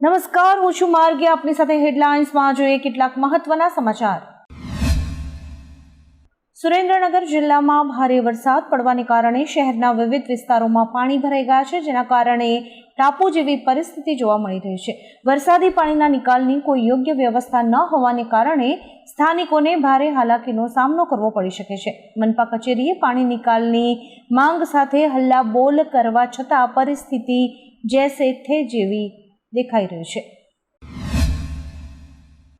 નમસ્કાર, હું છું માર્ગી. આપની સાથે હેડલાઇન્સમાં જોઈએ કેટલાક મહત્વના સમાચાર. સુરેન્દ્રનગર જિલ્લામાં ભારે વરસાદ પડવાને કારણે શહેરના વિવિધ વિસ્તારોમાં પાણી ભરાઈ ગયા છે, જેના કારણે ટાપુ જેવી પરિસ્થિતિ જોવા મળી રહી છે. વરસાદી પાણીના નિકાલની કોઈ યોગ્ય વ્યવસ્થા ન હોવાને કારણે સ્થાનિકોને ભારે હાલાકીનો સામનો કરવો પડી શકે છે. મનપા કચેરીએ પાણી નિકાલની માંગ સાથે હલ્લાબોલ કરવા છતાં પરિસ્થિતિ જેસે થે જેવી દેખાઈ રહ્યું છે.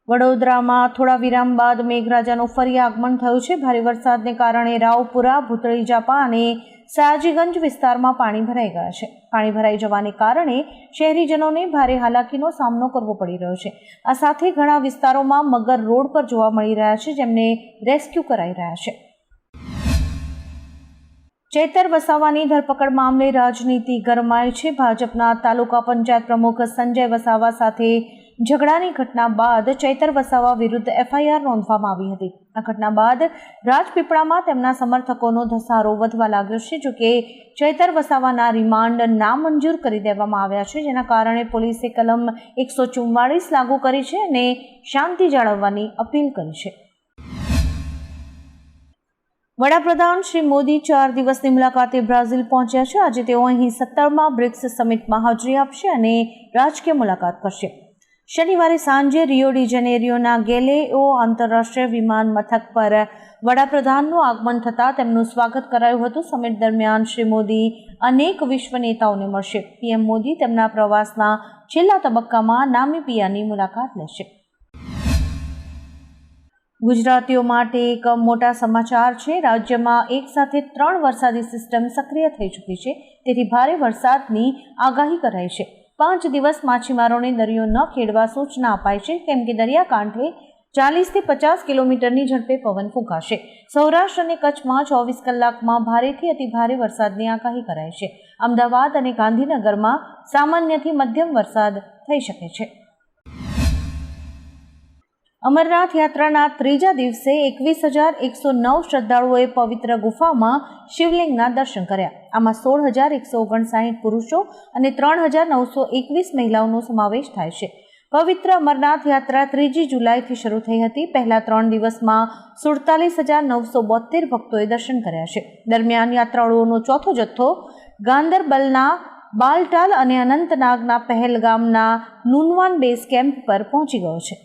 વડોદરામાં થોડા વિરામ બાદ મેઘરાજાનું ફરી આગમન થયું છે. ભારે વરસાદને કારણે રાવપુરા, ભૂતળી જાપા અને સયાજીગંજ વિસ્તારમાં પાણી ભરાઈ ગયા છે. પાણી ભરાઈ જવાને કારણે શહેરીજનોને ભારે હાલાકીનો સામનો કરવો પડી રહ્યો છે. આ સાથે ઘણા વિસ્તારોમાં મગર રોડ પર જોવા મળી રહ્યા છે, જેમને રેસ્ક્યુ કરાઈ રહ્યા છે. ચૈતર વસાવાની ધરપકડ મામલે રાજનીતિ ગરમાઈ છે. ભાજપના તાલુકા પંચાયત પ્રમુખ સંજય વસાવા સાથે ઝઘડાની ઘટના બાદ ચૈતર વસાવા વિરુદ્ધ એફઆઈઆર નોંધવામાં આવી હતી. આ ઘટના બાદ રાજપીપળામાં તેમના સમર્થકોનો ધસારો વધવા લાગ્યો છે. જોકે ચૈતર વસાવાના રિમાન્ડ નામંજૂર કરી દેવામાં આવ્યા છે, જેના કારણે પોલીસે કલમ 144 લાગુ કરી છે અને શાંતિ જાળવવાની અપીલ કરી છે. વડાપ્રધાન શ્રી મોદી 4 દિવસની મુલાકાતે બ્રાઝિલ પહોંચ્યા છે. આજે તેઓ અહીં 17મા બ્રિક્સ સમિટમાં હાજરી આપશે અને રાજકીય મુલાકાત કરશે. શનિવારે સાંજે રિયો ડી જેનેરિયોના ગેલેઓ આંતરરાષ્ટ્રીય વિમાન મથક પર વડાપ્રધાનનું આગમન થતાં તેમનું સ્વાગત કરાયું હતું. સમિટ દરમિયાન શ્રી મોદી અનેક વિશ્વ નેતાઓને મળશે. પીએમ મોદી તેમના પ્રવાસના છેલ્લા તબક્કામાં નામીબિયાની મુલાકાત લેશે. ગુજરાતીઓ માટે એક મોટા સમાચાર છે. રાજ્યમાં એક સાથે 3 વરસાદી સિસ્ટમ સક્રિય થઈ ચૂકી છે, તેથી ભારે વરસાદની આગાહી કરાઈ છે. 5 દિવસ માછીમારોને દરિયો ન ખેડવા સૂચના અપાઈ છે, કેમ કે દરિયાકાંઠે 40 થી 50 કિલોમીટરની ઝડપે પવન ફૂંકાશે. સૌરાષ્ટ્ર અને કચ્છમાં 24 કલાકમાં ભારેથી અતિ ભારે વરસાદની આગાહી કરાઈ છે. અમદાવાદ અને ગાંધીનગરમાં સામાન્યથી મધ્યમ વરસાદ થઈ શકે છે. અમરનાથ યાત્રાના 3જા દિવસે 21,109 શ્રદ્ધાળુઓએ પવિત્ર ગુફામાં શિવલિંગના દર્શન કર્યા. આમાં 16,159 પુરુષો અને 3,921 મહિલાઓનો સમાવેશ થાય છે. પવિત્ર અમરનાથ યાત્રા 3જી જુલાઈથી શરૂ થઈ હતી. પહેલા 3 દિવસમાં 47,972 ભક્તોએ દર્શન કર્યા છે. દરમિયાન યાત્રાળુઓનો ચોથો જથ્થો ગાંદરબલના બાલટાલ અને અનંતનાગના પહેલગામના નુનવાન બેઝ કેમ્પ પર પહોંચી ગયો છે.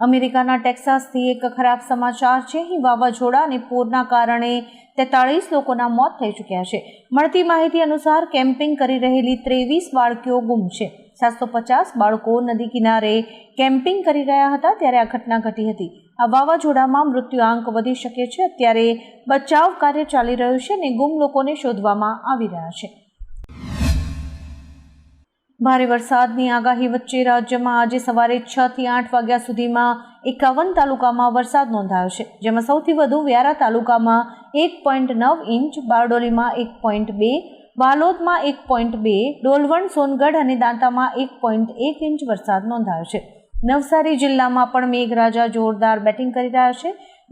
અમેરિકાના ટેક્સાસથી એક ખરાબ સમાચાર છે. અહીં વાવાઝોડા અને પૂરના કારણે 43 લોકોના મોત થઈ ચૂક્યા છે. મળતી માહિતી અનુસાર કેમ્પિંગ કરી રહેલી 23 બાળકીઓ ગુમ છે. 750 બાળકો નદી કિનારે કેમ્પિંગ કરી રહ્યા હતા ત્યારે આ ઘટના ઘટી હતી. આ વાવાઝોડામાં મૃત્યુઆંક વધી શકે છે. અત્યારે બચાવ કાર્ય ચાલી રહ્યું છે અને ગુમ લોકોને શોધવામાં આવી રહ્યા છે. ભારે વરસાદની આગાહી વચ્ચે રાજ્યમાં આજે સવારે 6 થી 8 વાગ્યા સુધીમાં 51 તાલુકામાં વરસાદ નોંધાયો છે, જેમાં સૌથી વધુ વ્યારા તાલુકામાં 1.9 ઇંચ, બારડોલીમાં 1.2, વાલોદમાં 1.2, ડોલવણ, સોનગઢ અને દાંતામાં 1.1 ઇંચ વરસાદ નોંધાયો છે. નવસારી જિલ્લામાં પણ મેઘરાજા જોરદાર બેટિંગ કરી રહ્યા છે.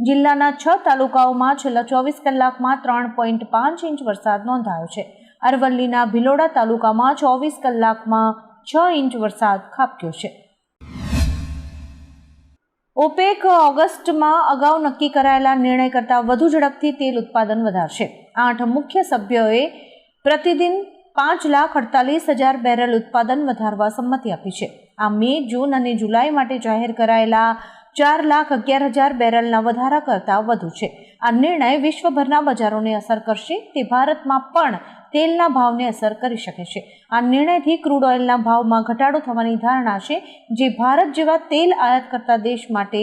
જિલ્લાના 6 તાલુકાઓમાં છેલ્લા 24 કલાકમાં 3.5 ઇંચ વરસાદ નોંધાયો છે. અરવલ્લીના ભિલોડા તાલુકામાં 24 કલાકમાં 6 ઇંચ વરસાદ ખાબક્યો છે. ઓપેક ઓગસ્ટમાં અગાઉ નક્કી કરાયેલા નિર્ણય કરતાં વધુ ઝડપથી તેલ ઉત્પાદન વધારશે. 8 મુખ્ય સભ્યોએ પ્રતિદિન 5,48,000 બેરલ ઉત્પાદન વધારવા સંમતિ આપી છે. આ મે, જૂન અને જુલાઈ માટે જાહેર કરાયેલા 4,11,000 બેરલના વધારા કરતાં વધુ છે. આ નિર્ણય વિશ્વભરના બજારોને અસર કરશે. તે ભારતમાં પણ તેલના ભાવને અસર કરી શકે છે. આ નિર્ણયથી ક્રૂડ ઓઇલના ભાવમાં ઘટાડો થવાની ધારણા છે, જે ભારત જેવા તેલ આયાત કરતા દેશ માટે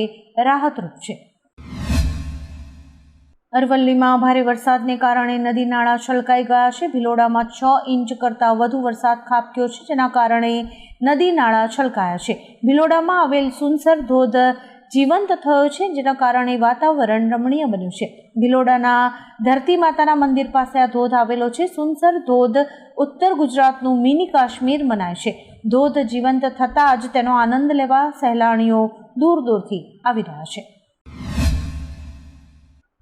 રાહતરૂપ છે. અરવલ્લીમાં ભારે વરસાદને કારણે નદી નાળા છલકાઈ ગયા છે. ભિલોડામાં 6 ઇંચ કરતાં વધુ વરસાદ ખાબક્યો છે, જેના કારણે નદી નાળા છલકાયા છે. ભિલોડામાં આવેલ સુનસર ધોધ જીવંત થયો છે, જેના કારણે વાતાવરણ રમણીય બન્યું છે. ભિલોડાના ધરતી માતાના મંદિર પાસે આ ધોધ આવેલો છે. સુનસર ધોધ ઉત્તર ગુજરાતનું મિની કાશ્મીર મનાય છે. ધોધ જીવંત થતાં જ તેનો આનંદ લેવા સહેલાણીઓ દૂર દૂરથી આવી રહ્યા છે.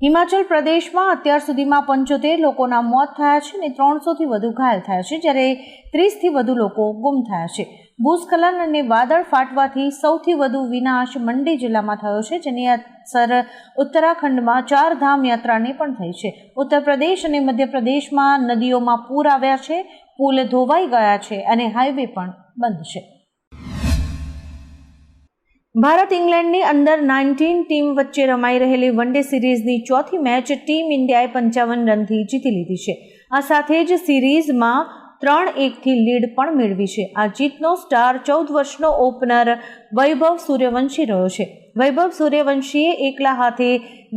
હિમાચલ પ્રદેશમાં અત્યાર સુધીમાં 75 લોકોના મોત થયા છે અને 300થી વધુ ઘાયલ થયા છે, જ્યારે 30થી વધુ લોકો ગુમ થયા છે. ભૂસ્ખલન અને વાદળ ફાટવાથી સૌથી વધુ વિનાશ મંડી જિલ્લામાં થયો છે, જેની અસર ઉત્તરાખંડમાં 4 ધામ યાત્રાને પણ થઈ છે. ઉત્તર પ્રદેશ અને મધ્યપ્રદેશમાં નદીઓમાં પૂર આવ્યા છે, પુલ ધોવાઈ ગયા છે અને હાઈવે પણ બંધ છે. ભારત ઇંગ્લેન્ડની અંડર 19 ટીમ વચ્ચે રમાઈ રહેલી વન ડે સિરીઝની ચોથી મેચ ટીમ ઇન્ડિયાએ 55 રનથી જીતી લીધી છે. આ સાથે જ સિરીઝમાં 3-1થી લીડ પણ મેળવી છે. આ જીતનો સ્ટાર 14 વર્ષનો ઓપનર વૈભવ સૂર્યવંશી રહ્યો છે. વૈભવ સૂર્યવંશીએ એકલા હાથે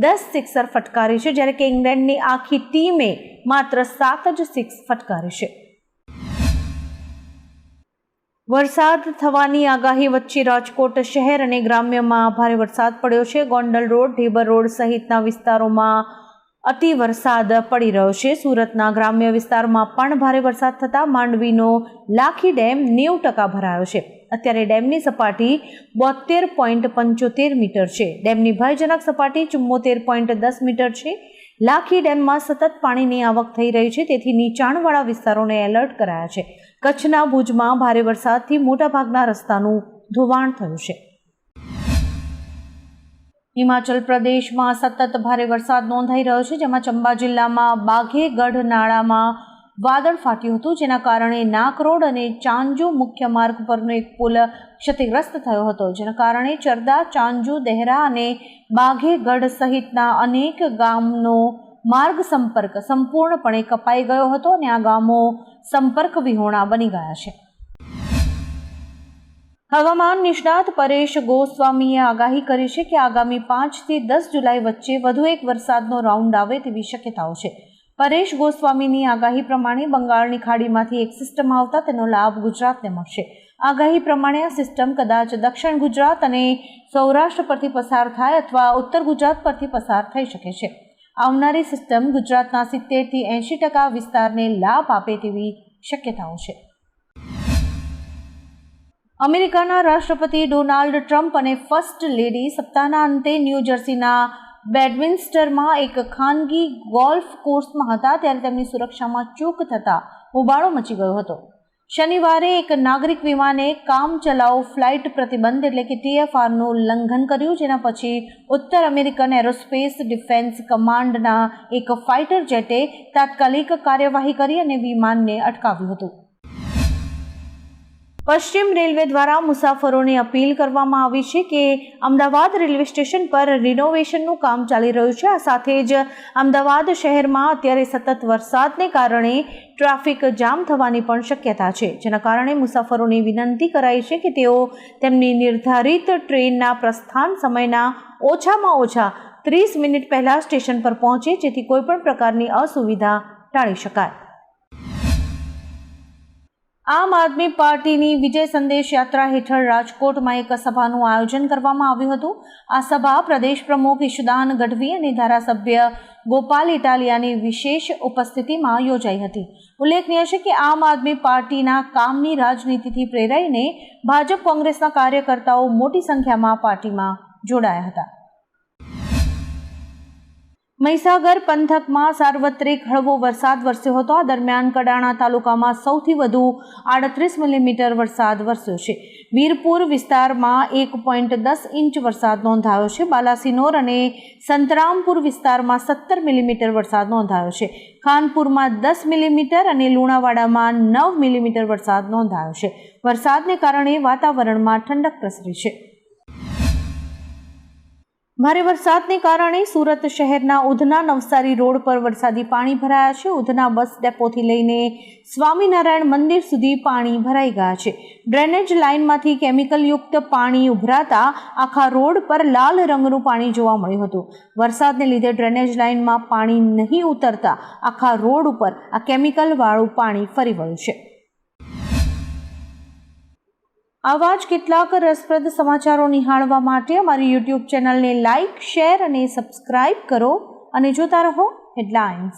10 સિક્સર ફટકારી છે, જ્યારે કે ઇંગ્લેન્ડની આખી ટીમે માત્ર 7 જ સિક્સ ફટકારી છે. વરસાદ થવાની આગાહી વચ્ચે રાજકોટ શહેર અને ગ્રામ્યમાં ભારે વરસાદ પડ્યો છે. ગોંડલ રોડ, ઢેબર રોડ સહિતના વિસ્તારોમાં અતિ વરસાદ પડી રહ્યો છે. સુરતના ગ્રામ્ય વિસ્તારમાં પણ ભારે વરસાદ થતાં માંડવીનો લાખી ડેમ 90% ભરાયો છે. અત્યારે ડેમની સપાટી 72.75 મીટર છે. ડેમની ભયજનક સપાટી 74.10 મીટર છે. લાખી ડેમમાં સતત પાણીની આવક થઈ રહી છે, તેથી નીચાણવાળા વિસ્તારોને એલર્ટ કરાયા છે. કચ્છના ભુજમાં ભારે વરસાદથી મોટાભાગના રસ્તાનું ધોવાણ થયું છે. હિમાચલ પ્રદેશમાં સતત ભારે વરસાદ નોંધાઈ રહ્યો છે, જેમાં ચંબા જિલ્લામાં બાઘેગઢ નાળામાં વાદળ ફાટ્યું હતું, જેના કારણે નાક રોડ અને ચાંજુ મુખ્ય માર્ગ પરનો એક પુલ ક્ષતિગ્રસ્ત થયો હતો, જેના કારણે ચરદા, ચાંજુ, દેહરા અને બાઘેગઢ સહિતના અનેક ગામનો માર્ગ સંપર્ક સંપૂર્ણપણે કપાઈ ગયો હતો અને આ ગામો સંપર્ક વિહોણા બની ગયા છે. હવામાન નિષ્ણાત પરેશ ગોસ્વામીએ આગાહી કરી છે કે આગામી 5 થી 10 જુલાઈ વચ્ચે વધુ એક વરસાદનો રાઉન્ડ આવે તેવી શક્યતાઓ છે. પરેશ ગોસ્વામીની આગાહી પ્રમાણે બંગાળની ખાડીમાંથી એક સિસ્ટમ આવતા તેનો લાભ ગુજરાતને મળશે. આગાહી પ્રમાણે આ સિસ્ટમ કદાચ દક્ષિણ ગુજરાત અને સૌરાષ્ટ્ર પરથી પસાર થાય અથવા ઉત્તર ગુજરાત પરથી પસાર થઈ શકે છે. આવનારી સિસ્ટમ ગુજરાતના 70 થી 80% વિસ્તારને લાભ આપે તેવી શક્યતાઓ છે. અમેરિકાના રાષ્ટ્રપતિ ડોનાલ્ડ ટ્રમ્પ અને ફર્સ્ટ લેડી સપ્તાહના અંતે ન્યૂ જર્સીના બેડમિન્સ્ટરમાં એક ખાનગી ગોલ્ફ કોર્સમાં હતા, ત્યારે તેમની સુરક્ષામાં ચૂક થતાં હોબાળો મચી ગયો હતો. શનિવારે એક નાગરિક વિમાને કામચલાઉ ફ્લાઇટ પ્રતિબંધ એટલે કે TFRનું ઉલ્લંઘન કર્યું, જેના પછી ઉત્તર અમેરિકન એરોસ્પેસ ડિફેન્સ કમાન્ડના એક ફાઇટર જેટે તાત્કાલિક કાર્યવાહી કરી અને વિમાનને અટકાવ્યું હતું. પશ્ચિમ રેલવે દ્વારા મુસાફરોને અપીલ કરવામાં આવી છે કે અમદાવાદ રેલવે સ્ટેશન પર રિનોવેશનનું કામ ચાલી રહ્યું છે. આ સાથે જ અમદાવાદ શહેરમાં અત્યારે સતત વરસાદને કારણે ટ્રાફિક જામ થવાની પણ શક્યતા છે, જેના કારણે મુસાફરોને વિનંતી કરાઈ છે કે તેઓ તેમની નિર્ધારિત ટ્રેનના પ્રસ્થાન સમયના ઓછામાં ઓછા 30 મિનિટ પહેલાં સ્ટેશન પર પહોંચે, જેથી કોઈપણ પ્રકારની અસુવિધા ટાળી શકાય. આમ આદમી પાર્ટીની વિજય સંદેશ યાત્રા હેઠળ રાજકોટમાં એક સભાનું આયોજન કરવામાં આવ્યું હતું. આ સભા પ્રદેશ પ્રમુખ ઈશુદાન ગઢવી અને ધારાસભ્ય ગોપાલ ઇટાલિયાની વિશેષ ઉપસ્થિતિમાં યોજાઈ હતી. ઉલ્લેખનીય છે કે આમ આદમી પાર્ટીના કામની રાજનીતિથી પ્રેરાઈને ભાજપ કોંગ્રેસના કાર્યકર્તાઓ મોટી સંખ્યામાં પાર્ટીમાં જોડાયા હતા. મહીસાગર પંથકમાં સાર્વત્રિક હળવો વરસાદ વરસ્યો હતો. આ દરમિયાન કડાણા તાલુકામાં સૌથી વધુ 38 મિલીમીટર વરસાદ વરસ્યો છે. વીરપુર વિસ્તારમાં 1.10 ઇંચ વરસાદ નોંધાયો છે. બાલાસિનોર અને સંતરામપુર વિસ્તારમાં 17 મિલીમીટર વરસાદ નોંધાયો છે. ખાનપુરમાં 10 મિલીમીટર અને લુણાવાડામાં 9 મિલીમીટર વરસાદ નોંધાયો છે. વરસાદને કારણે વાતાવરણમાં ઠંડક પ્રસરી છે. ભારે વરસાદને કારણે સુરત શહેરના ઉધના નવસારી રોડ પર વરસાદી પાણી ભરાયા છે. ઉધના બસ ડેપોથી લઈને સ્વામિનારાયણ મંદિર સુધી પાણી ભરાઈ ગયા છે. ડ્રેનેજ લાઇનમાંથી કેમિકલયુક્ત પાણી ઉભરાતા આખા રોડ પર લાલ રંગનું પાણી જોવા મળ્યું હતું. વરસાદને લીધે ડ્રેનેજ લાઇનમાં પાણી નહીં ઉતરતા આખા રોડ ઉપર આ કેમિકલવાળું પાણી ફરી વળ્યું છે. આવા જ કેટલાક રસપ્રદ સમાચારો નિહાળવા માટે અમારી YouTube ચેનલને લાઇક, શેર અને સબસ્ક્રાઇબ કરો અને જોતા રહો હેડલાઇન્સ.